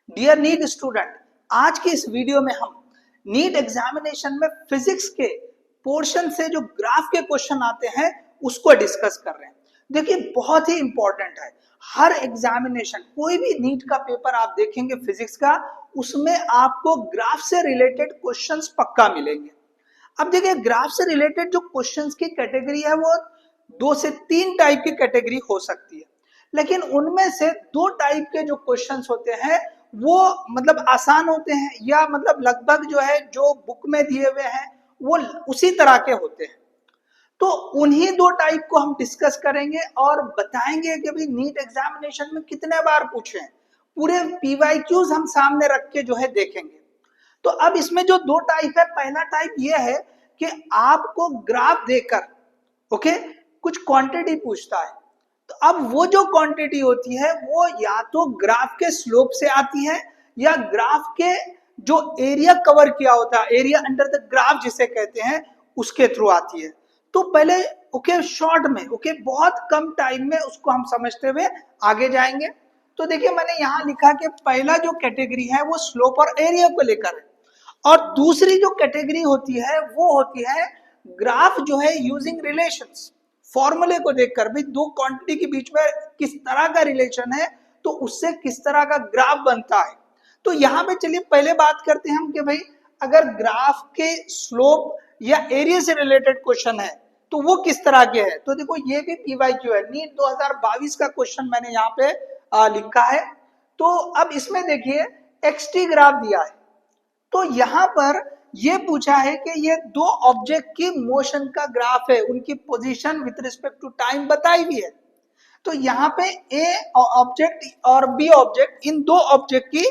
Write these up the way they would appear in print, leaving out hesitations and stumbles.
Dear NEET student, आज की इस वीडियो में हम नीट एग्जामिनेशन में फिजिक्स के पोर्शन से जो ग्राफ के क्वेश्चन आते हैं उसको डिस्कस कर रहे हैं। देखिए बहुत ही इंपॉर्टेंट है। हर एग्जामिनेशन कोई भी नीट का पेपर आप देखेंगे फिजिक्स का, उसमें आपको ग्राफ से रिलेटेड क्वेश्चंस पक्का मिलेंगे। अब देखिए ग्राफ से रिलेटेड जो क्वेश्चंस की कैटेगरी है वो 2 से 3 टाइप की कैटेगरी हो सकती है, लेकिन उनमें से 2 टाइप के जो क्वेश्चंस होते हैं वो मतलब आसान होते हैं, या मतलब लगभग जो है जो बुक में दिए हुए हैं वो उसी तरह के होते हैं। तो उन्हीं 2 टाइप को हम डिस्कस करेंगे और बताएंगे कि भाई नीट एग्जामिनेशन में कितने बार पूछे हैं। पूरे पीवाईक्यूज हम सामने रख के जो है देखेंगे। तो अब इसमें जो 2 टाइप है, पहला टाइप ये है कि आपको ग्राफ देकर ओके कुछ क्वांटिटी पूछता है। तो अब वो जो क्वांटिटी होती है वो या तो ग्राफ के स्लोप से आती है या ग्राफ के जो एरिया कवर किया होता है, एरिया अंडर द ग्राफ जिसे कहते हैं, उसके थ्रू आती है। तो पहले शॉर्ट में बहुत कम टाइम में उसको हम समझते हुए आगे जाएंगे। तो देखिए मैंने यहां लिखा कि पहला जो कैटेगरी है वो स्लोप और एरिया को लेकर है, और दूसरी जो कैटेगरी होती है वो होती है ग्राफ जो है यूजिंग रिलेशंस। फॉर्मूले को देखकर भी 2 क्वांटिटी के बीच में किस तरह का रिलेशन है तो उससे किस तरह का ग्राफ बनता है। तो यहाँ पे चलिए पहले बात करते हैं हम कि भाई अगर ग्राफ के स्लोप या एरिया से रिलेटेड क्वेश्चन है तो वो किस तरह के है। तो देखो ये भी पीवाईक्यू है, नीट 2022 का क्वेश्चन मैंने यहाँ पे लिखा है। तो अब इसमें देखिए एक्सटी ग्राफ दिया है। तो यहां पर यह पूछा है कि ये 2 ऑब्जेक्ट की मोशन का ग्राफ है, उनकी position with respect to time बताई हुई है। तो यहाँ पे ए ऑब्जेक्ट और बी ऑब्जेक्ट, इन 2 ऑब्जेक्ट की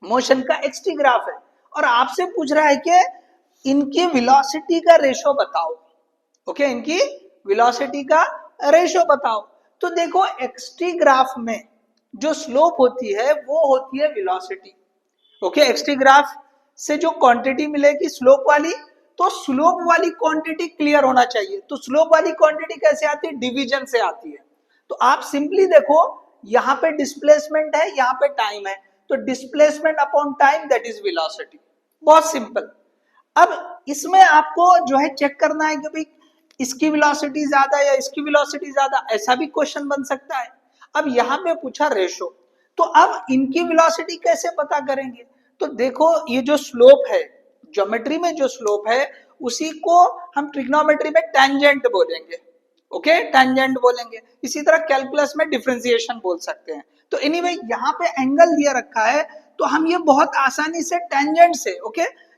मोशन का एक्सटी ग्राफ है, और आपसे पूछ रहा है कि इनकी वेलोसिटी का रेशो बताओ। ओके, इनकी वेलोसिटी का रेशो बताओ। तो देखो एक्सटी ग्राफ में जो स्लोप होती है वो होती है वेलोसिटी। ओके, एक्सटी ग्राफ से जो क्वांटिटी मिलेगी स्लोप वाली, तो स्लोप वाली क्वांटिटी क्लियर होना चाहिए। तो स्लोप वाली क्वांटिटी कैसे आती है? डिवीजन से आती है। तो आप सिंपली देखो यहाँ पे डिस्प्लेसमेंट है, यहाँ पे टाइम है, तो displacement upon time that is velocity. बहुत सिंपल। अब इसमें आपको जो है चेक करना है कि भाई इसकी वेलोसिटी ज्यादा या इसकी वेलोसिटी ज्यादा, ऐसा भी क्वेश्चन बन सकता है। अब यहाँ पे पूछा रेशो, तो अब इनकी वेलोसिटी कैसे पता करेंगे? तो देखो ये जो स्लोप है, ज्योमेट्री में जो स्लोप है उसी को हम ट्रिग्नोमेट्री में टेंजेंट बोलेंगे। ओके, टेंजेंट बोलेंगे। इसी तरह कैलकुलस में डिफरेंशिएशन बोल सकते हैं। तो एनीवे यहाँ पे एंगल दिया रखा है, तो हम ये बहुत आसानी से टेंजेंट से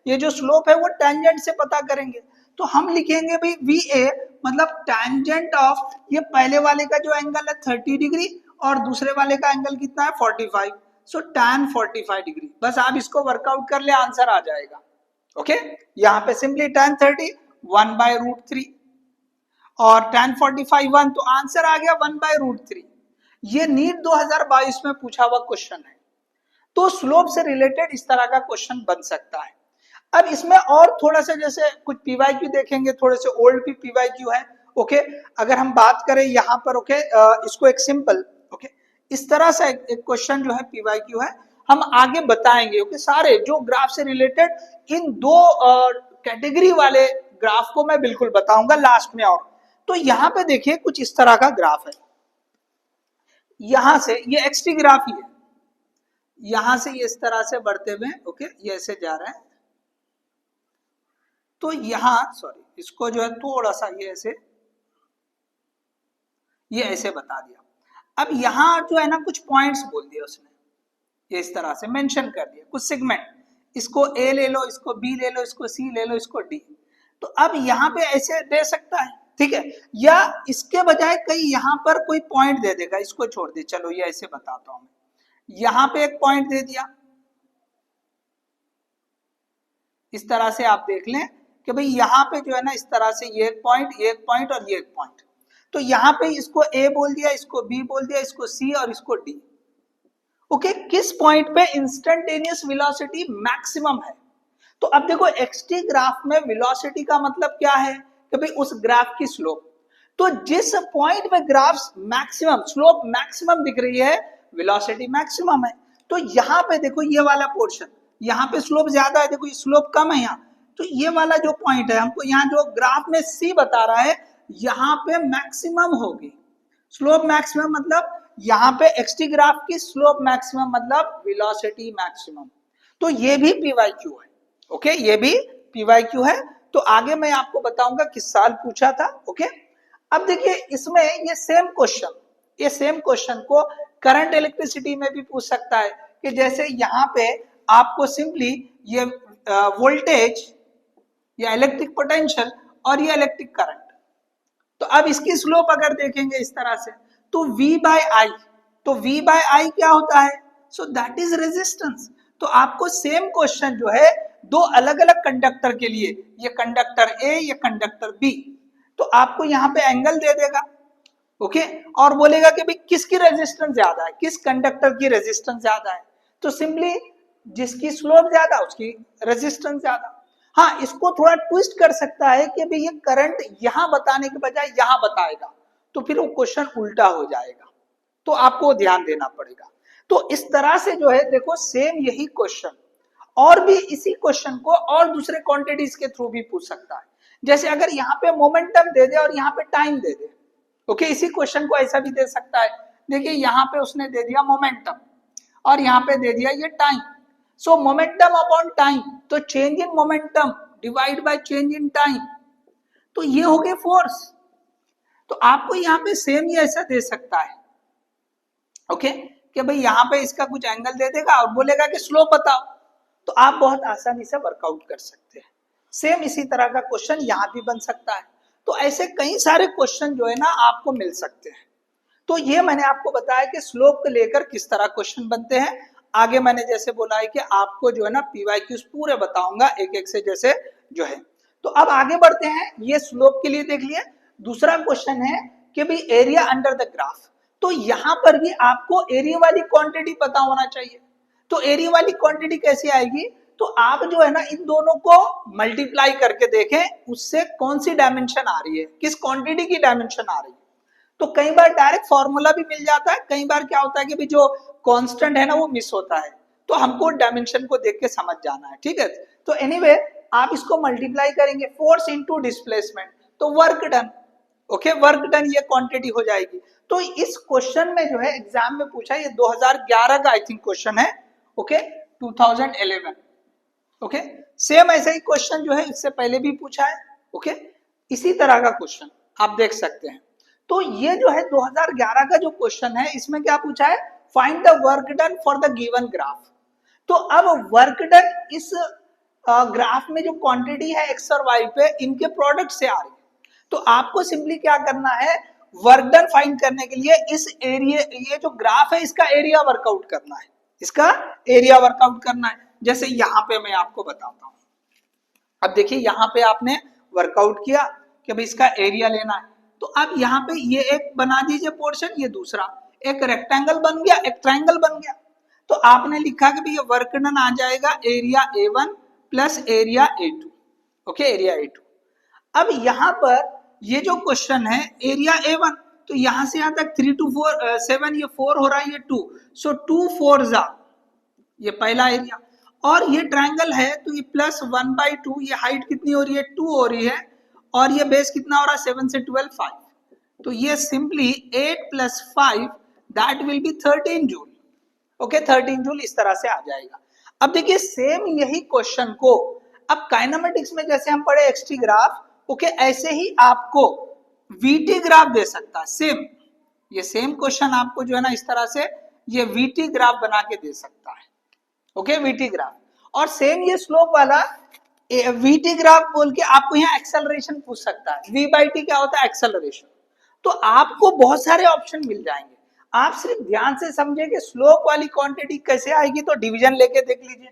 ये जो स्लोप है वो टेंजेंट से पता करेंगे। तो हम लिखेंगे भाई वी ए मतलब टेंजेंट ऑफ ये पहले वाले का जो एंगल है 30 डिग्री और दूसरे वाले का एंगल कितना है 45। सो tan 45 डिग्री। बस आप इसको वर्कआउट कर ले, आंसर आ जाएगा। ओके, यहाँ पे सिंपली tan 30 1/√3 और tan 45 1, तो आंसर आ गया 1/√3। ये नीट 2022 में पूछा हुआ क्वेश्चन है। तो स्लोप से रिलेटेड इस तरह का क्वेश्चन बन सकता है। अब इसमें और थोड़ा सा जैसे कुछ पीवाईक्यू देखेंगे, थोड़े से ओल्ड भी पीवाईक्यू है। ओके, अगर हम बात करें यहाँ पर इसको एक सिंपल इस तरह से एक क्वेश्चन जो है पीवाईक्यू है, हम आगे बताएंगे। सारे जो ग्राफ से रिलेटेड इन 2 कैटेगरी वाले ग्राफ को मैं बिल्कुल बताऊंगा लास्ट में। और तो यहाँ पे देखिए कुछ इस तरह का ग्राफ है। यहां से ये एक्सटी ग्राफ ही है, यहां से ये इस तरह से बढ़ते हुए ये ऐसे जा रहा है। तो यहां इसको जो है थोड़ा सा ये ऐसे बता दिया। अब यहां जो है ना कुछ पॉइंट्स बोल दिया उसने, ये इस तरह से मेंशन कर दिया कुछ सेगमेंट। इसको ए ले लो, इसको बी ले लो, इसको सी ले लो, इसको डी। तो अब यहाँ पे ऐसे दे सकता है, ठीक है, या इसके बजाय कहीं यहाँ पर कोई पॉइंट दे देगा, इसको छोड़ दे। चलो ये ऐसे बताता हूं, यहाँ पे एक पॉइंट दे दिया। इस तरह से आप देख लें कि भाई यहाँ पे जो है ना इस तरह से ये एक पॉइंट, ये एक पॉइंट और ये एक पॉइंट। तो यहाँ पे इसको ए बोल दिया, इसको बी बोल दिया, इसको सी और इसको डी। ओके, किस पॉइंट पे इंस्टेंटेनियस वेलोसिटी मैक्सिमम है? तो अब देखो एक्सटी ग्राफ में वेलोसिटी का मतलब क्या है कि भाई उस ग्राफ की स्लोप। तो जिस पॉइंट पे ग्राफ मैक्सिमम स्लोप मैक्सिमम दिख रही है वेलोसिटी मैक्सिमम है। तो यहाँ पे देखो ये वाला पोर्शन, यहाँ पे स्लोप ज्यादा है, देखो ये स्लोप कम है यहाँ, तो ये वाला जो पॉइंट है हमको यहाँ जो ग्राफ में सी बता रहा है यहाँ पे मैक्सिमम होगी स्लोप। मैक्सिमम मतलब यहाँ पे एक्सटी ग्राफ की स्लोप मैक्सिमम मतलब वेलोसिटी मैक्सिमम। तो ये भी पीवाईक्यू है। ओके, ये भी पीवाईक्यू है। तो आगे मैं आपको बताऊंगा किस साल पूछा था। ओके, अब देखिए इसमें ये सेम क्वेश्चन को करंट इलेक्ट्रिसिटी में भी पूछ सकता है कि जैसे यहाँ पे आपको सिंपली ये वोल्टेज या इलेक्ट्रिक पोटेंशियल और ये इलेक्ट्रिक करंट, तो अब इसकी स्लोप अगर देखेंगे इस तरह से तो V बाय आई, तो V बाय आई क्या होता है? So that is resistance. तो आपको सेम क्वेश्चन जो है दो अलग अलग कंडक्टर के लिए, ये कंडक्टर A, ये कंडक्टर B, तो आपको यहाँ पे एंगल दे देगा। ओके, और बोलेगा कि भाई किसकी रेजिस्टेंस ज्यादा है, किस कंडक्टर की रेजिस्टेंस ज्यादा है, तो सिंपली जिसकी स्लोप ज्यादा उसकी रेजिस्टेंस ज्यादा। हाँ, इसको थोड़ा ट्विस्ट कर सकता है कि भाई ये करंट यहां बताने के बजाय यहां बताएगा, तो फिर वो क्वेश्चन उल्टा हो जाएगा, तो आपको ध्यान देना पड़ेगा। तो इस तरह से जो है देखो सेम यही क्वेश्चन और भी इसी क्वेश्चन को और दूसरे क्वांटिटीज के थ्रू भी पूछ सकता है। जैसे अगर यहाँ पे मोमेंटम दे दे और यहाँ पे टाइम दे दे, ओके, इसी क्वेश्चन को ऐसा भी दे सकता है। देखिए यहाँ पे उसने दे दिया मोमेंटम और यहाँ पे दे दिया ये time. So momentum upon time, तो change in momentum divide by change in time, तो ये हो गए फोर्स। तो आपको यहाँ पे सेम ही ऐसा दे सकता है। ओके, कि भाई यहाँ पे इसका कुछ एंगल दे देगा और बोलेगा कि स्लोप बताओ, तो आप बहुत आसानी से वर्कआउट कर सकते हैं। सेम इसी तरह का क्वेश्चन यहाँ भी बन सकता है। तो ऐसे कई सारे क्वेश्चन जो है ना आपको मिल सकते हैं। तो ये मैंने आपको बताया कि स्लोप को लेकर किस तरह क्वेश्चन बनते हैं। आगे मैंने जैसे बोला है कि आपको जो है ना पीवाईक्यूज पूरे बताऊंगा एक एक से जैसे जो है। तो अब आगे बढ़ते हैं, ये स्लोप के लिए देख लिए। दूसरा क्वेश्चन है कि भाई एरिया अंडर द ग्राफ, तो यहां पर भी आपको एरिया वाली क्वांटिटी पता होना चाहिए। तो एरिया वाली क्वांटिटी कैसे आएगी? तो आप जो है ना इन दोनों को मल्टीप्लाई करके देखें उससे कौन सी डायमेंशन आ रही है, किस क्वांटिटी की डायमेंशन आ रही है। तो कई बार डायरेक्ट फॉर्मूला भी मिल जाता है, कई बार क्या होता है कि भी जो कांस्टेंट है ना वो मिस होता है, तो हमको डायमेंशन को देख के समझ जाना है। ठीक है, तो एनीवे आप इसको मल्टीप्लाई करेंगे फोर्स इनटू डिस्प्लेसमेंट, तो work done. Okay, work done ये क्वांटिटी हो जाएगी। तो इस क्वेश्चन में जो है एग्जाम में पूछा, ये 2011 का आई थिंक क्वेश्चन है। ओके, 2011। ओके, सेम ऐसा ही क्वेश्चन जो है इससे पहले भी पूछा है। ओके, इसी तरह का क्वेश्चन आप देख सकते हैं। तो ये जो है 2011 का जो क्वेश्चन है इसमें क्या पूछा है? Find the work done for the given graph. तो अब वर्क डन इस ग्राफ में जो क्वांटिटी है एक्स और वाई पे इनके प्रोडक्ट से आ रही है। तो आपको सिंपली क्या करना है, वर्क डन फाइंड करने के लिए इस एरिया, ये जो ग्राफ है इसका एरिया वर्कआउट करना है, इसका एरिया वर्कआउट करना है। जैसे यहाँ पे मैं आपको बताता हूँ। अब देखिए यहाँ पे आपने वर्कआउट किया कि भाई इसका एरिया लेना है, तो अब यहाँ पे ये एक बना दीजिए पोर्शन, ये दूसरा, एक रेक्टेंगल बन गया, एक ट्रायंगल बन गया। तो आपने लिखा कि भाई ये वर्क डन आ जाएगा area A1 plus area A2। Okay, area A2। अब यहाँ पर ये जो क्वेश्चन है एरिया A1, तो यहाँ से यहाँ तक 3 to 4 7, ये 4 हो रहा है, ये 2, सो 2 4 जा, ये पहला एरिया। और ये ट्रायंगल है तो ये प्लस 1/2, ये हाइट कितनी हो रही है 2 हो रही है, और ये बेस कितना हो रहा है 7 से 12 5, तो ये simply 8 + 5 that will be 13 joule. Okay, 13 joule इस तरह से आ जाएगा। अब देखिए सेम यही क्वेश्चन को अब काइनेमेटिक्स में जैसे हम पढ़े एक्सटी ग्राफ, ओके, ऐसे ही आपको वीटी ग्राफ दे सकता है। सेम ये सेम क्वेश्चन आपको जो है ना इस तरह से ये वीटी ग्राफ बना के दे सकता है। ओके, वीटी ग्राफ, और सेम ये स्लोप वाला वीटी ग्राफ बोल के आपको यहाँ एक्सेलरेशन पूछ सकता है। V/T क्या होता है? एक्सेलरेशन। तो आपको बहुत सारे ऑप्शन मिल जाएंगे, आप सिर्फ ध्यान से समझे कि स्लोप वाली क्वांटिटी कैसे आएगी तो डिवीजन लेके देख लीजिए,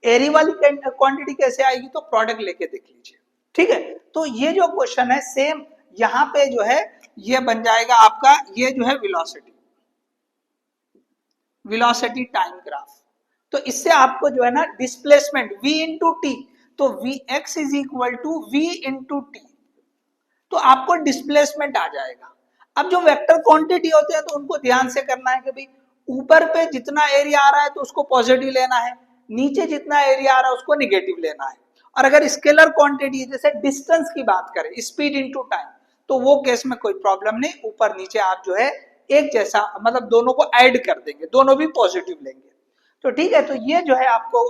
एरिया वाली क्वांटिटी कैसे आएगी तो प्रोडक्ट लेके देख लीजिए। ठीक है, तो ये जो क्वेश्चन है सेम यहाँ पे जो है ये बन जाएगा आपका, ये जो है वेलोसिटी टाइम ग्राफ। तो इससे आपको जो है ना डिस्प्लेसमेंट V इंटू टी, तो Vx is equal to V into T, तो आपको डिस्प्लेसमेंट आ जाएगा। अब जो वेक्टर क्वांटिटी होते हैं तो उनको ध्यान से करना है कि भाई ऊपर पे जितना एरिया आ रहा है तो उसको पॉजिटिव लेना है, नीचे जितना एरिया आ रहा है उसको निगेटिव लेना है। और अगर स्केलर क्वांटिटी जैसे डिस्टेंस की बात करें, स्पीड इनटू टाइम, तो वो केस में कोई प्रॉब्लम नहीं, ऊपर नीचे आप जो है एक जैसा मतलब दोनों को ऐड कर देंगे, दोनों भी पॉजिटिव लेंगे। तो ठीक है, तो ये जो है आपको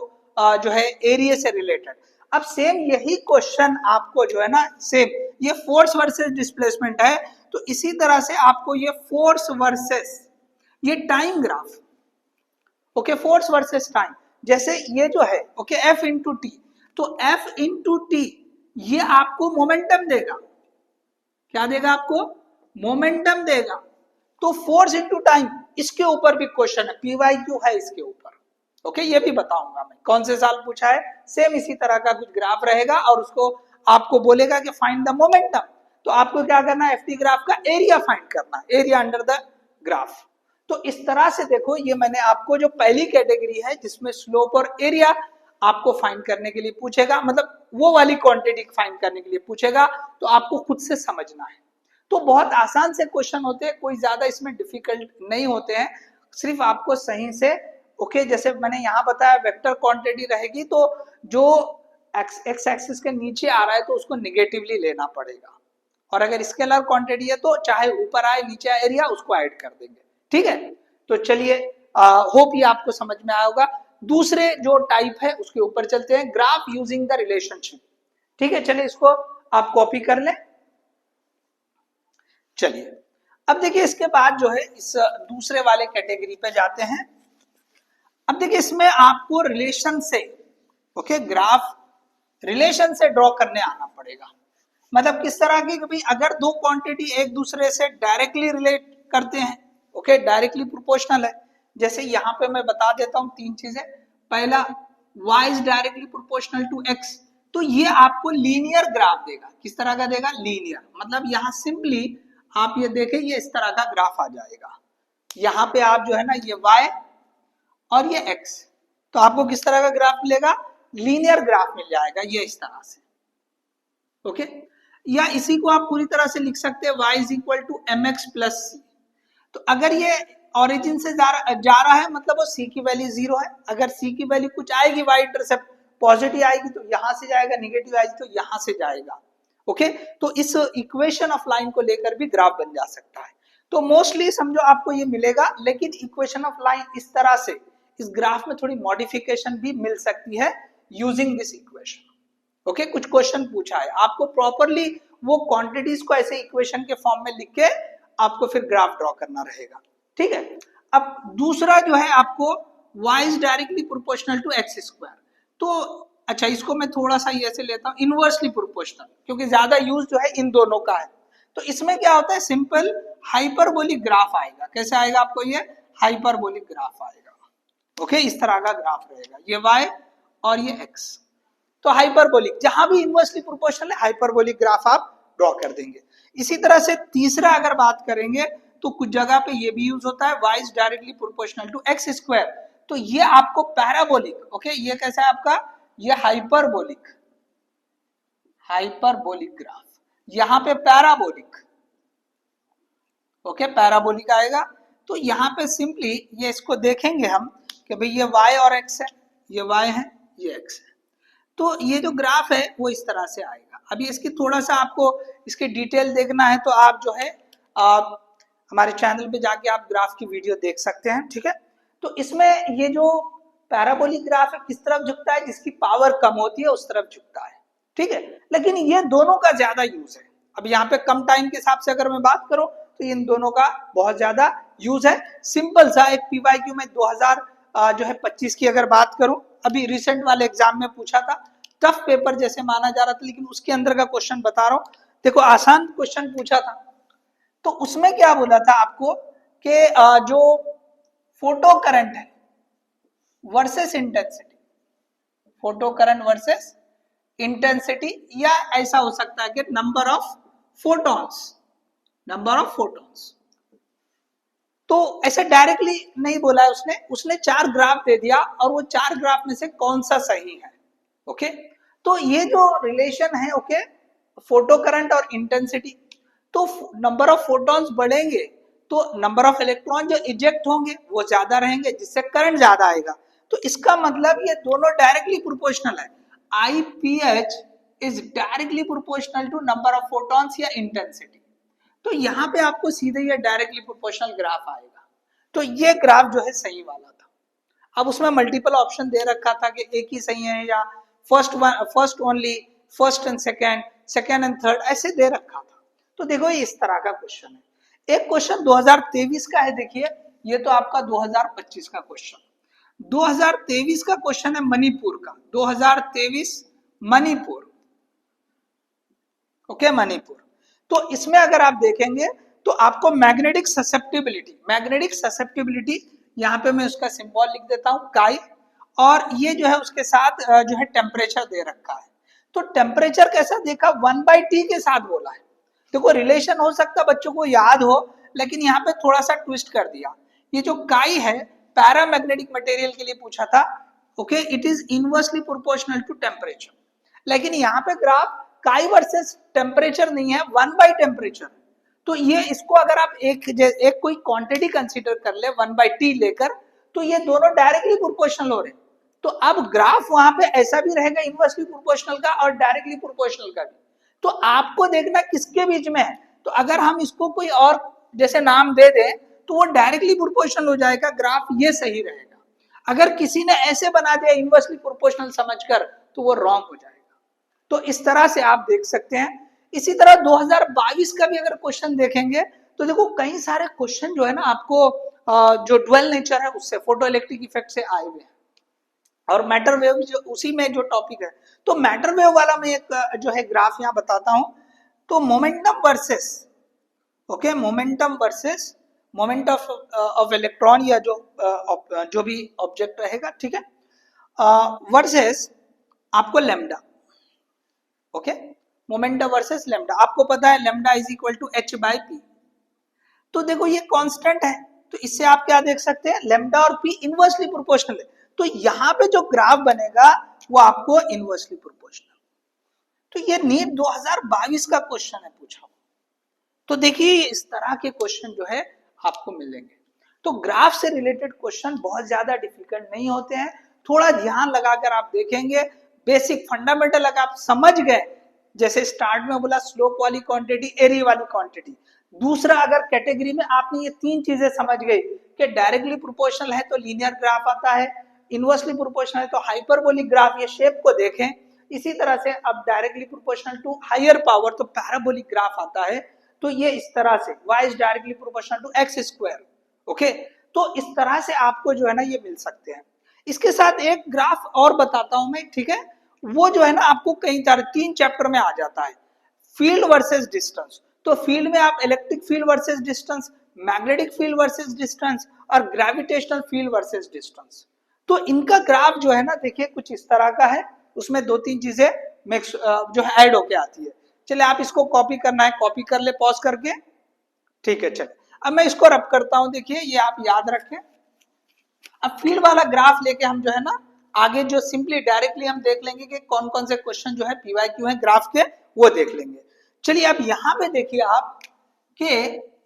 जो है एरिया से रिलेटेड। अब सेम यही क्वेश्चन आपको जो है ना, सेम ये फोर्स वर्सेस डिस्प्लेसमेंट है, तो इसी तरह से आपको ये फोर्स वर्सेस ये time graph, okay, force versus time, जैसे ये जो है ओके एफ इंटू टी, तो एफ इंटू टी ये आपको मोमेंटम देगा, क्या देगा आपको, मोमेंटम देगा। तो फोर्स इंटू टाइम इसके ऊपर भी क्वेश्चन है, पीवाईक्यू है इसके ऊपर, ओके, ये भी बताऊंगा मैं कौन से साल पूछा है। सेम इसी तरह का कुछ ग्राफ रहेगा और उसको आपको बोलेगा कि फाइंड द मोमेंटम, तो आपको क्या करना है, एफटी ग्राफ का एरिया फाइंड करना है, एरिया अंडर द ग्राफ। तो इस तरह से देखो, ये मैंने आपको जो पहली कैटेगरी है जिसमें स्लोप और एरिया आपको फाइंड करने के लिए पूछेगा, मतलब वो वाली क्वांटिटी फाइंड करने के लिए पूछेगा, तो आपको खुद से समझना है। तो बहुत आसान से क्वेश्चन होते हैं, कोई ज्यादा इसमें डिफिकल्ट नहीं होते हैं, सिर्फ आपको सही से ओके जैसे मैंने यहाँ बताया वेक्टर क्वांटिटी रहेगी, तो जो एक्स एक्सिस के नीचे आ रहा है तो उसको निगेटिवली लेना पड़ेगा, और अगर स्केलर क्वांटिटी है तो चाहे ऊपर आए नीचे आए एरिया उसको ऐड कर देंगे। ठीक है, तो चलिए होप ये आपको समझ में आया होगा। दूसरे जो टाइप है उसके ऊपर चलते हैं, ग्राफ यूजिंग द रिलेशनशिप। ठीक है, चलिए इसको आप कॉपी कर लें। चलिए अब देखिए इसके बाद जो है इस दूसरे वाले कैटेगरी पे जाते हैं। अब देखिए इसमें आपको रिलेशन से ओके ग्राफ रिलेशन से ड्रॉ करने आना पड़ेगा। मतलब किस तरह की, भाई अगर दो क्वांटिटी एक दूसरे से डायरेक्टली रिलेट करते हैं, ओके डायरेक्टली प्रोपोर्शनल है, जैसे यहाँ पे मैं बता देता हूँ तीन चीजें। पहला, y is directly proportional to x, तो ये आपको लीनियर ग्राफ देगा। किस तरह का देगा, लीनियर, मतलब यहाँ सिंपली आप ये देखें ये इस तरह का ग्राफ आ जाएगा। यहाँ पे आप जो है ना ये y और ये x, तो आपको किस तरह का ग्राफ मिलेगा, लीनियर ग्राफ मिल जाएगा ये इस तरह से। ओके, या इसी को आप पूरी तरह से लिख सकते हैं y is equal to m x plus c. तो अगर ये ओरिजिन से जा रहा है मतलब वो c की वैल्यू 0 है, अगर c की वैल्यू कुछ आएगी y इंटरसेप्ट पॉजिटिव आएगी तो यहां से जाएगा, निगेटिव आएगी तो यहां से जाएगा। ओके, तो इस इक्वेशन ऑफ लाइन को लेकर भी ग्राफ बन जा सकता है। तो मोस्टली समझो आपको ये मिलेगा, लेकिन इक्वेशन ऑफ लाइन इस तरह से इस ग्राफ में थोड़ी मॉडिफिकेशन भी मिल सकती है यूजिंग दिस इक्वेशन। ओके, कुछ क्वेश्चन पूछा है आपको प्रॉपरली वो क्वांटिटीज को ऐसे इक्वेशन के फॉर्म में लिख के आपको फिर ग्राफ ड्रॉ करना रहेगा। ठीक है, अब दूसरा जो है आपको y is directly proportional to X square. तो अच्छा, इसको मैं थोड़ा सा ऐसे लेता हूँ इनवर्सली प्रोपोर्शनल, क्योंकि ज्यादा यूज जो है इन दोनों का है। तो इसमें क्या होता है, सिंपल हाइपरबोलिक ग्राफ आएगा। कैसे आएगा आपको, ये हाइपरबोलिक ग्राफ आएगा। ओके, इस तरह का ग्राफ रहेगा, ये y और ये x। तो हाइपरबोलिक, जहां भी इनवर्सली प्रोपोर्शनल है हाइपरबोलिक ग्राफ आप ड्रॉ कर देंगे। इसी तरह से तीसरा अगर बात करेंगे तो कुछ जगह पे ये भी यूज होता है, y is directly proportional to X square, तो ये आपको पैराबोलिक। ओके, ये कैसा है आपका, ये हाइपरबोलिक, हाइपरबोलिक ग्राफ, यहां पे पैराबोलिक। ओके, पैराबोलिक आएगा। तो यहाँ पे सिंपली ये इसको देखेंगे हम कि भाई ये y और x है, ये y है, ये x है, तो ये जो ग्राफ है वो इस तरह से आएगा। अभी इसकी थोड़ा सा आपको इसके डिटेल देखना है तो आप जो है हमारे चैनल पे जाके आप ग्राफ की वीडियो देख सकते हैं। ठीक है, तो इसमें ये जो पैराबोलिक ग्राफ है किस तरफ झुकता है, जिसकी पावर कम होती है उस तरफ झुकता है। ठीक है, लेकिन ये दोनों का ज्यादा यूज है। अब यहाँ पे कम टाइम के हिसाब से अगर मैं बात करूं तो इन दोनों का बहुत ज्यादा यूज है। सिंपल सा एक पीवाईक्यू में 2025 की अगर बात करूं, अभी रिसेंट वाले एग्जाम में पूछा था, टफ पेपर जैसे माना जा रहा था, लेकिन उसके अंदर का क्वेश्चन बता रहा हूं। देखो आसान क्वेश्चन पूछा था, तो उसमें क्या बोला था आपको कि जो फोटो करंट है versus intensity, photo current versus intensity, या ऐसा हो सकता है कि number of photons, number of photons. तो ऐसे डायरेक्टली नहीं बोला है उसने 4 ग्राफ दे दिया और वो 4 ग्राफ में से कौन सा सही है। ओके, तो ये जो रिलेशन है ओके फोटो करंट और इंटेंसिटी, तो नंबर ऑफ फोटॉन्स बढ़ेंगे तो नंबर ऑफ इलेक्ट्रॉन जो इजेक्ट होंगे वो ज्यादा रहेंगे, जिससे करंट ज्यादा आएगा। तो इसका मतलब ये दोनों डायरेक्टली प्रोपोर्शनल है। IPH is directly proportional to number of photons या इंटेंसिटी। तो यहाँ पे आपको सीधे ये डायरेक्टली प्रोपोर्शनल ग्राफ आएगा। तो ये ग्राफ जो है सही वाला था। अब उसमें मल्टीपल ऑप्शन दे रखा था कि एक ही सही है या first only, first and second, second and third, ऐसे दे रखा था। तो देखो ये इस तरह का क्वेश्चन है। एक क्वेश्चन 2023 का है, देखिए ये तो आपका 2025 का क्वेश्चन। 2023 का क्वेश्चन है मणिपुर का, 2023 मणिपुर, ओके मणिपुर। तो इसमें अगर आप देखेंगे तो आपको मैग्नेटिक ससेप्टिबिलिटी यहाँ पे मैं उसका सिंबल लिख देता हूँ काई, और ये जो है उसके साथ जो है टेम्परेचर दे रखा है। तो टेम्परेचर कैसा देखा, 1/T के साथ बोला है। देखो रिलेशन हो सकता बच्चों को याद हो, लेकिन यहाँ पे थोड़ा सा ट्विस्ट कर दिया। ये जो काई है पैरामैग्नेटिक मटेरियल के लिए पूछा था, okay, it is inversely proportional to temperature. लेकिन यहाँ पे ग्राफ काई वर्सेस टेम्परेचर नहीं है, 1/टेम्परेचर। तो ये इसको अगर आप एक कोई क्वांटिटी कंसीडर कर ले 1/T लेकर, तो ये दोनों डायरेक्टली प्रोपोर्शनल हो रहे हैं। तो अब ग्राफ वहां पे ऐसा भी रहेगा इनवर्सली प्रोपोर्शनल का और डायरेक्टली प्रोपोर्शनल का भी। तो आपको देखना किसके बीच में है। तो अगर हम इसको कोई और जैसे नाम दे दें तो वो डायरेक्टली प्रोपोर्शनल हो जाएगा, ग्राफ ये सही रहेगा। अगर किसी ने ऐसे बना दिया इनवर्सली प्रोपोर्शनल समझकर, तो वो रॉन्ग हो जाएगा। तो इस तरह से आप देख सकते हैं। इसी तरह 2022 का भी अगर क्वेश्चन देखेंगे तो देखो कई सारे क्वेश्चन जो है ना आपको जो ड्वेल नेचर है उससे, फोटो इलेक्ट्रिक इफेक्ट से आए हुए हैं, और मैटर वेव जो उसी में जो टॉपिक है। तो मैटर वेव वाला मैं एक जो है ग्राफ यहाँ बताता हूं। तो momentum versus, okay, momentum versus moment of electron या जो भी ऑब्जेक्ट रहेगा, ठीक है, वर्सेस आपको lambda, okay, momentum versus lambda. आपको पता है lambda is equal to h/p। तो देखो ये कांस्टेंट है, तो इससे आप क्या देख सकते हैं, लेमडा और p इनवर्सली प्रोपोर्शनल है। तो यहाँ पे जो ग्राफ बनेगा वो आपको इनवर्सली प्रोपोर्शनल। तो ये नीट 2022 का क्वेश्चन है पूछा। तो देखिए इस तरह के क्वेश्चन जो है आपको मिलेंगे। तो ग्राफ से रिलेटेड क्वेश्चन बहुत ज्यादा डिफिकल्ट नहीं होते हैं। थोड़ा ध्यान लगाकर आप देखेंगे, बेसिक फंडामेंटल अगर आप समझ गए, जैसे स्टार्ट में बोला स्लोप वाली क्वांटिटी, एरिया वाली क्वांटिटी। दूसरा अगर कैटेगरी में आपने ये तीन चीजें समझ गई कि डायरेक्टली प्रोपोर्शनल है तो लीनियर ग्राफ आता है, इनवर्सली प्रोपोर्शनल है तो हाइपरबोलिक ग्राफ, ये शेप को देखें। इसी तरह से अब directly proportional to higher power तो पैराबोलिक ग्राफ आता है। तो ये इस तरह से y is directly proportional to x², okay. तो इस तरह से आपको जो है ना ये मिल सकते हैं। इसके साथ एक ग्राफ और बताता हूं मैं, ठीक है, वो जो है ना आपको कई 3 चैप्टर में आ जाता है, फील्ड वर्सेस डिस्टेंस। तो फील्ड में आप electric field versus distance, magnetic field versus distance और ग्रेविटेशनल फील्ड वर्सेस डिस्टेंस। तो इनका ग्राफ जो है ना देखिए कुछ इस तरह का है, उसमें 2-3 चीजें मिक्स जो है ऐड होके आती है। चलिए आप इसको कॉपी करना है कॉपी कर ले पॉज करके, ठीक है। चलिए अब मैं इसको रब करता हूं, देखिए ये आप याद रखें। अब फील्ड वाला ग्राफ लेके हम जो है ना आगे जो सिंपली डायरेक्टली हम देख लेंगे कि कौन कौन से क्वेश्चन जो है पीवाईक्यू है ग्राफ के, वो देख लेंगे। चलिए अब यहाँ पे देखिए आप कि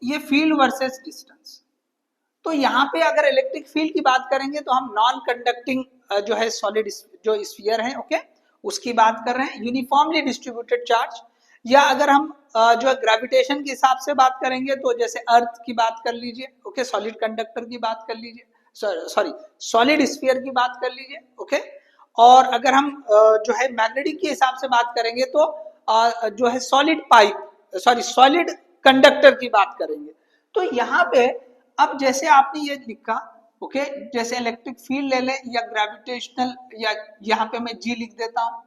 ये फील्ड वर्सेस डिस्टेंस। तो यहाँ पे अगर इलेक्ट्रिक फील्ड की बात करेंगे तो हम नॉन कंडक्टिंग जो है सॉलिड जो स्फीयर है, ओके, उसकी बात कर रहे हैं, यूनिफॉर्मली डिस्ट्रीब्यूटेड चार्ज। या अगर हम जो है ग्रेविटेशन के हिसाब से बात करेंगे तो जैसे अर्थ की बात कर लीजिए, ओके, सॉलिड कंडक्टर की बात कर लीजिए, सॉरी सॉलिड स्फीयर की बात कर लीजिए, ओके। और अगर हम जो है मैग्नेटिक के हिसाब से बात करेंगे तो जो है सॉलिड पाइप, सॉलिड कंडक्टर की बात करेंगे। तो यहाँ पे अब जैसे आपने ये लिखा, ओके, जैसे इलेक्ट्रिक फील्ड ले लें या ग्रेविटेशनल, या यहाँ पे मैं जी लिख देता हूँ,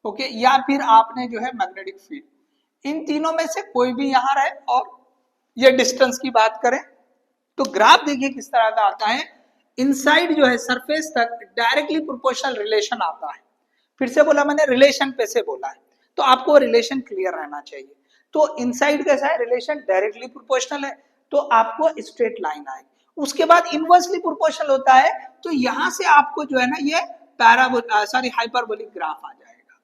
ओके, या फिर आपने जो है मैग्नेटिक फील्ड, इन तीनों में से कोई भी यहाँ रहे और ये डिस्टेंस की बात करें तो ग्राफ देखिए किस तरह का आता है। इनसाइड जो है सरफेस तक डायरेक्टली प्रोपोर्शनल रिलेशन आता है। फिर से बोला मैंने, रिलेशन पे से बोला है, तो आपको रिलेशन क्लियर रहना चाहिए। तो इनसाइड कैसा है, रिलेशन डायरेक्टली प्रोपोर्शनल है तो आपको स्ट्रेट लाइन आएगी। उसके बाद इनवर्सली प्रोपोर्शनल होता है तो यहां से आपको जो है ना ये हाइपरबोलिक ग्राफ आ जाएगा।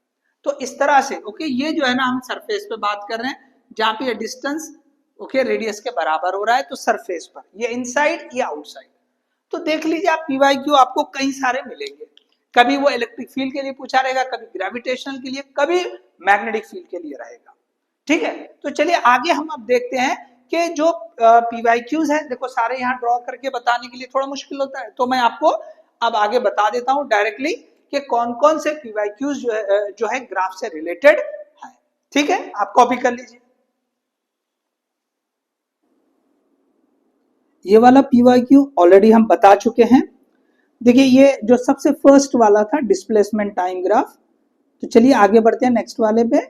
तो इस तरह से, ओके, ये जो है ना हम सरफेस पे बात कर रहे हैं जहां पे डिस्टेंस, ओके रेडियस के बराबर हो रहा है तो सरफेस पर, ये इनसाइड या आउटसाइड। तो देख लीजिए आप पीवाईक्यू आपको कई सारे मिलेंगे, कभी वो इलेक्ट्रिक फील्ड के लिए पूछा रहेगा, कभी ग्रेविटेशनल के लिए, कभी मैग्नेटिक फील्ड के लिए रहेगा। ठीक है, तो चलिए आगे हम अब देखते हैं कि जो पीवाईक्यूज है, देखो सारे यहाँ ड्रॉ करके बताने के लिए थोड़ा मुश्किल होता है, तो मैं आपको अब आगे बता देता हूं डायरेक्टली कि कौन कौन से पीवाईक्यूज जो है ग्राफ से रिलेटेड है। ठीक है, आप कॉपी कर लीजिए। ये वाला पीवाईक्यू ऑलरेडी हम बता चुके हैं। देखिए ये जो सबसे फर्स्ट वाला था डिस्प्लेसमेंट टाइम ग्राफ, तो चलिए आगे बढ़ते हैं नेक्स्ट वाले पे।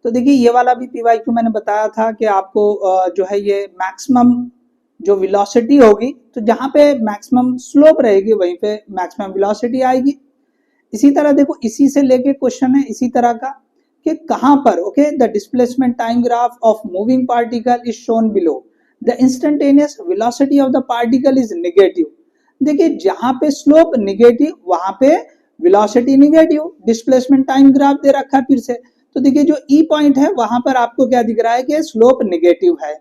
तो देखिए ये वाला भी पीवाईक्यू मैंने बताया था कि आपको जो है ये मैक्सिमम जो वेलोसिटी होगी, तो जहां पे मैक्सिमम स्लोप रहेगी वहीं पे मैक्सिमम वेलोसिटी आएगी। इसी तरह देखो इसी से लेके क्वेश्चन है इसी तरह का कि कहां पर okay the displacement time graph of moving particle is shown below, the instantaneous velocity of the particle is negative. देखिए जहां पे स्लोप नेगेटिव वहां पे velocity negative, displacement time graph दे रखा है फिर से। तो देखिए जो ई पॉइंट है वहां पर आपको क्या दिख रहा है कि स्लोप नेगेटिव है।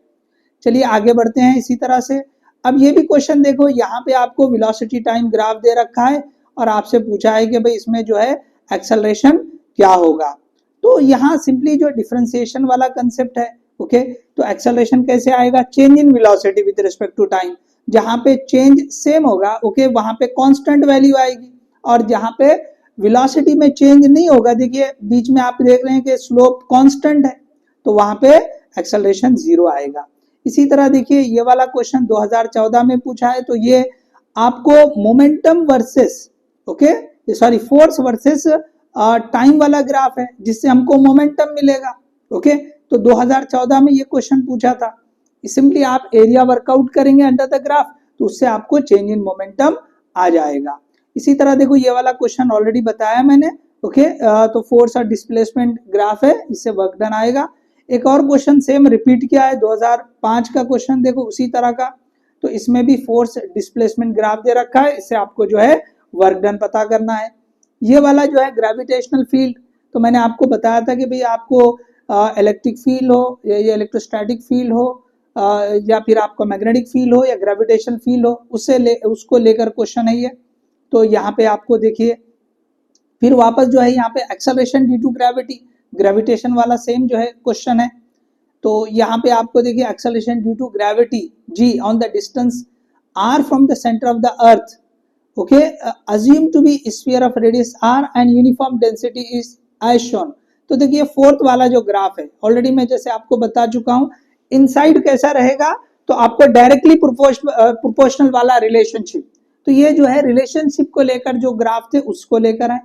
चलिए आगे बढ़ते हैं इसी तरह से। अब ये भी क्वेश्चन देखो, यहाँ पे आपको वेलोसिटी टाइम ग्राफ दे रखा है और आपसे पूछा है कि भाई इसमें जो है एक्सेलरेशन क्या होगा। तो यहाँ सिंपली जो डिफरेंशिएशन वाला कंसेप्ट है, ओके, तो एक्सेलरेशन कैसे आएगा, change in velocity with respect to time, जहां पे चेंज सेम होगा ओके वहां पे कांस्टेंट वैल्यू आएगी, और जहां पे वेलोसिटी में चेंज नहीं होगा, देखिए बीच में आप देख रहे हैं कि स्लोप कांस्टेंट है, तो वहां पे एक्सेलरेशन जीरो आएगा। इसी तरह देखिए ये वाला क्वेश्चन 2014 में पूछा है, तो ये आपको momentum versus okay sorry force versus time वाला ग्राफ है जिससे हमको मोमेंटम मिलेगा। ओके, तो 2014 में ये क्वेश्चन पूछा था। सिंपली आप एरिया वर्कआउट करेंगे अंडर द ग्राफ तो उससे आपको चेंज इन मोमेंटम आ जाएगा। इसी तरह देखो ये वाला क्वेश्चन ऑलरेडी बताया मैंने। ओके, तो फोर्स और डिस्प्लेसमेंट ग्राफ है, इससे वर्क डन आएगा। एक और क्वेश्चन सेम रिपीट किया है 2005 का क्वेश्चन, देखो उसी तरह का, तो इसमें भी फोर्स डिस्प्लेसमेंट ग्राफ दे रखा है, इससे आपको जो है वर्क डन पता करना है। ये वाला जो है ग्रेविटेशनल फील्ड, तो मैंने आपको बताया था कि भाई आपको इलेक्ट्रिक फील्ड हो या ये इलेक्ट्रोस्टैटिक फील्ड हो या फिर आपको मैग्नेटिक फील्ड हो या ग्रेविटेशनल फील्ड हो, उसको लेकर क्वेश्चन है ये। तो यहाँ पे आपको देखिए फिर वापस जो है यहाँ पे acceleration due to gravity, gravitation वाला सेम जो है क्वेश्चन है। तो यहाँ पे आपको देखिए acceleration due to gravity G on the distance r from the centre of the earth, okay, assume to be sphere of radius r and uniform density is as shown. तो देखिए फोर्थ वाला जो ग्राफ है already मैं जैसे आपको बता चुका हूँ, इनसाइड कैसा रहेगा, तो आपको डायरेक्टली प्रोपोर्शनल वाला रिलेशनशिप, तो ये जो है रिलेशनशिप को लेकर जो ग्राफ थे उसको लेकर है।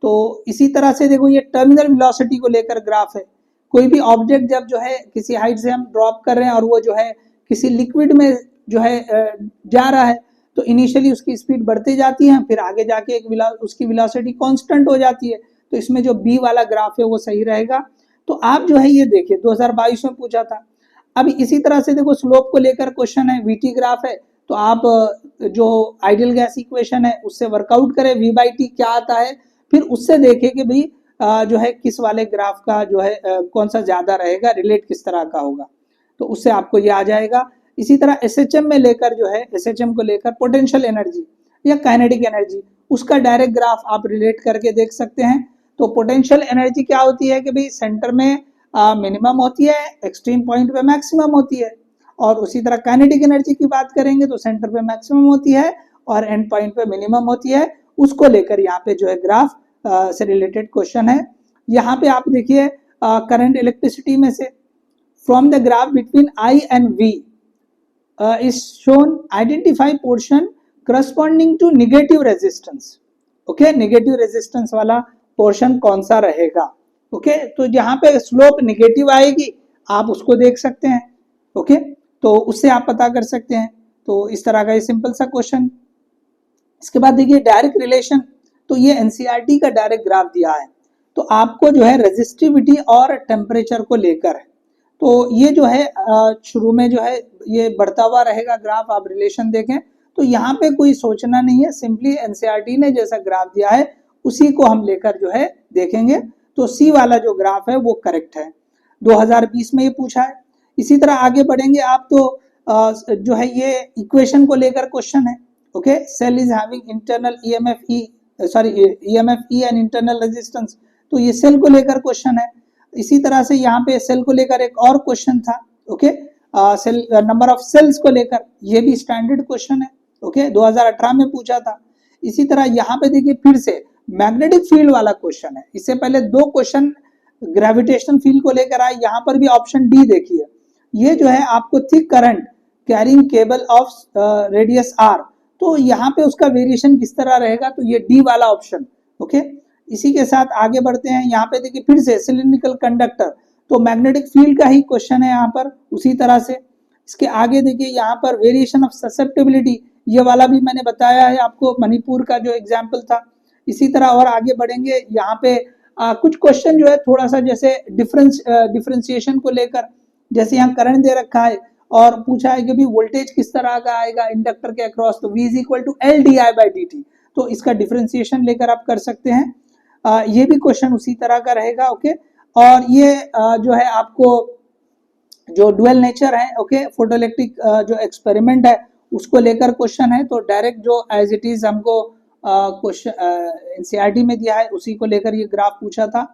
तो इसी तरह से देखो ये टर्मिनल वेलोसिटी को लेकर ग्राफ है। कोई भी ऑब्जेक्ट जब जो है किसी हाइट से हम ड्रॉप कर रहे हैं और वो जो है किसी लिक्विड में जो है जा रहा है, तो इनिशियली उसकी स्पीड बढ़ती जाती है, फिर आगे जाके उसकी वेलोसिटी कांस्टेंट हो जाती है। तो इसमें जो बी वाला ग्राफ है वो सही रहेगा। तो आप जो है ये देखिए 2022 में पूछा था। अब इसी तरह से देखो स्लोप को लेकर क्वेश्चन है, वीटी ग्राफ है, तो आप जो आइडियल गैस इक्वेशन है उससे वर्कआउट करें वी बाई टी क्या आता है, फिर उससे देखें कि भाई जो है किस वाले ग्राफ का जो है कौन सा ज्यादा रहेगा, रिलेट किस तरह का होगा, तो उससे आपको ये आ जाएगा। इसी तरह एसएचएम में लेकर जो है एसएचएम को लेकर पोटेंशियल एनर्जी या काइनेटिक एनर्जी, उसका डायरेक्ट ग्राफ आप रिलेट करके देख सकते हैं। तो पोटेंशियल एनर्जी क्या होती है कि भाई सेंटर में मिनिमम होती है, एक्सट्रीम पॉइंट पे मैक्सिमम होती है, और उसी तरह काइनेटिक एनर्जी की बात करेंगे तो सेंटर पे मैक्सिमम होती है और एंड पॉइंट पे मिनिमम होती है। उसको लेकर यहाँ पे जो है ग्राफ से रिलेटेड क्वेश्चन है। यहाँ पे आप देखिए करंट इलेक्ट्रिसिटी में से from the graph between I and V is shown identify portion corresponding to negative resistance. Okay, negative resistance वाला पोर्शन कौन सा रहेगा। ओके, तो जहां पे स्लोप नेगेटिव आएगी आप उसको देख सकते हैं। ओके, तो उससे आप पता कर सकते हैं। तो इस तरह का ये सिंपल सा क्वेश्चन। इसके बाद देखिए डायरेक्ट रिलेशन, तो ये एनसीईआरटी का डायरेक्ट ग्राफ दिया है, तो आपको जो है रेजिस्टिविटी और टेम्परेचर को लेकर है। तो ये जो है शुरू में जो है ये बढ़ता हुआ रहेगा ग्राफ, आप रिलेशन देखें तो यहाँ पे कोई सोचना नहीं है, सिंपली एनसीईआरटी ने जैसा ग्राफ दिया है उसी को हम लेकर जो है देखेंगे। तो सी वाला जो ग्राफ है वो करेक्ट है। 2020 में ये पूछा है। इसी तरह आगे बढ़ेंगे आप तो जो है ये इक्वेशन को लेकर क्वेश्चन है। Okay, cell is having internal EMF EMF E and internal resistance, तो ये सेल को लेकर क्वेश्चन है। इसी तरह से यहाँ पे सेल को लेकर एक और क्वेश्चन था। Okay, cell number of cells को लेकर, ये भी स्टैंडर्ड क्वेश्चन है। ओके, 2018 में पूछा था। इसी तरह यहाँ पे देखिए फिर से मैग्नेटिक फील्ड वाला क्वेश्चन है। इससे पहले 2 क्वेश्चन ग्रेविटेशनल फील्ड को लेकर आए। यहाँ पर भी ऑप्शन डी देखिए, ये जो है आपको thick current carrying cable of radius R, तो यहाँ पे उसका वेरिएशन किस तरह रहेगा, तो ये डी वाला ऑप्शन। ओके, इसी के साथ आगे बढ़ते हैं। यहाँ पे देखिए फिर से सिलिंड्रिकल कंडक्टर, तो मैग्नेटिक फील्ड का ही क्वेश्चन है यहाँ पर। उसी तरह से इसके आगे देखिए यहाँ पर वेरिएशन ऑफ ससेप्टिबिलिटी, ये वाला भी मैंने बताया है आपको, मणिपुर का जो एग्जाम्पल था। इसी तरह और आगे बढ़ेंगे। यहाँ पे कुछ क्वेश्चन जो है थोड़ा सा जैसे डिफरेंशिएशन को लेकर, जैसे यहाँ करंट दे रखा है और पूछा है कि भी वोल्टेज किस तरह का आएगा इंडक्टर के अक्रॉस, तो V is equal to L D I by D T, तो इसका डिफरेंशिएशन लेकर आप कर सकते हैं। ये भी क्वेश्चन उसी तरह का रहेगा। ओके, और ये जो है आपको जो डुअल नेचर है, ओके, फोटोइलेक्ट्रिक जो एक्सपेरिमेंट है उसको लेकर क्वेश्चन है। तो डायरेक्ट जो एज इट इज हमको क्वेश्चन एनसीईआरटी में दिया है उसी को लेकर ये ग्राफ पूछा था।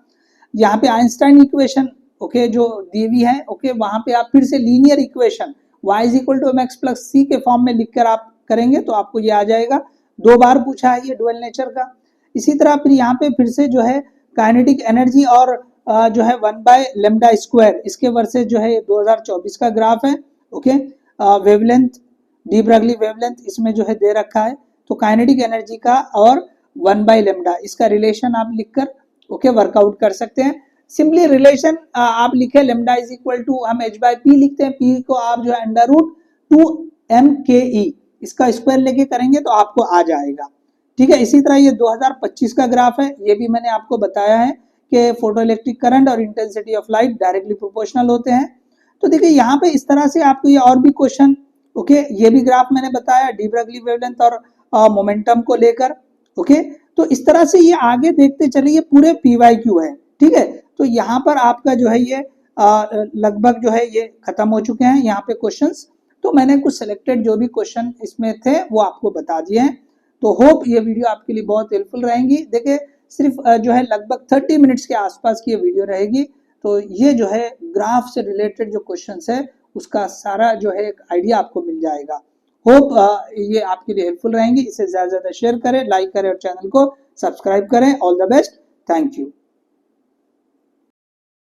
यहाँ पे आइंस्टाइन इक्वेशन, ओके, जो दी हुई है, ओके, वहां पे आप फिर से linear equation y is equal to mx plus c के फॉर्म में लिखकर आप करेंगे तो आपको ये आ जाएगा। 2 बार पूछा है ये डुअल नेचर का। इसी तरह फिर यहाँ पे फिर से जो है काइनेटिक एनर्जी और जो है 1/λ², इसके वर्सेस जो है 2024 का ग्राफ है। ओके, वेवलेंथ, डी ब्रगली वेवलेंथ इसमें जो है दे रखा है, तो काइनेटिक एनर्जी का और 1/λ इसका रिलेशन आप लिखकर ओके वर्कआउट कर सकते हैं। सिंपली रिलेशन आप लिखे लैम्डा इज इक्वल टू, हम h/p लिखते हैं, p को आप जो है √2mke इसका स्क्वायर लेके करेंगे तो आपको आ जाएगा। ठीक है, इसी तरह ये 2025 का ग्राफ है, ये भी मैंने आपको बताया है कि फोटोइलेक्ट्रिक करंट और intensity of light directly proportional होते हैं। तो देखिए यहाँ पे इस तरह से आपको ये और भी क्वेश्चन, ओके, ये भी ग्राफ मैंने बताया डी ब्रगली वेवलेंथ और मोमेंटम को लेकर। ओके, तो इस तरह से ये आगे देखते चलिए, पूरे PYQ है। ठीक है, तो यहाँ पर आपका जो है ये लगभग जो है ये खत्म हो चुके हैं यहाँ पे क्वेश्चंस। तो मैंने कुछ सिलेक्टेड जो भी क्वेश्चन इसमें थे वो आपको बता दिए हैं। तो होप ये वीडियो आपके लिए बहुत हेल्पफुल रहेंगी। देखिए सिर्फ जो है लगभग 30 मिनट्स के आसपास की ये वीडियो रहेगी। तो ये जो है ग्राफ से रिलेटेड जो क्वेश्चंस है उसका सारा जो है एक आइडिया आपको मिल जाएगा। होप ये आपके लिए हेल्पफुल रहेंगी। इसे ज़्यादा से ज़्यादा शेयर करें, लाइक करें और चैनल को सब्सक्राइब करें। All the best, thank you.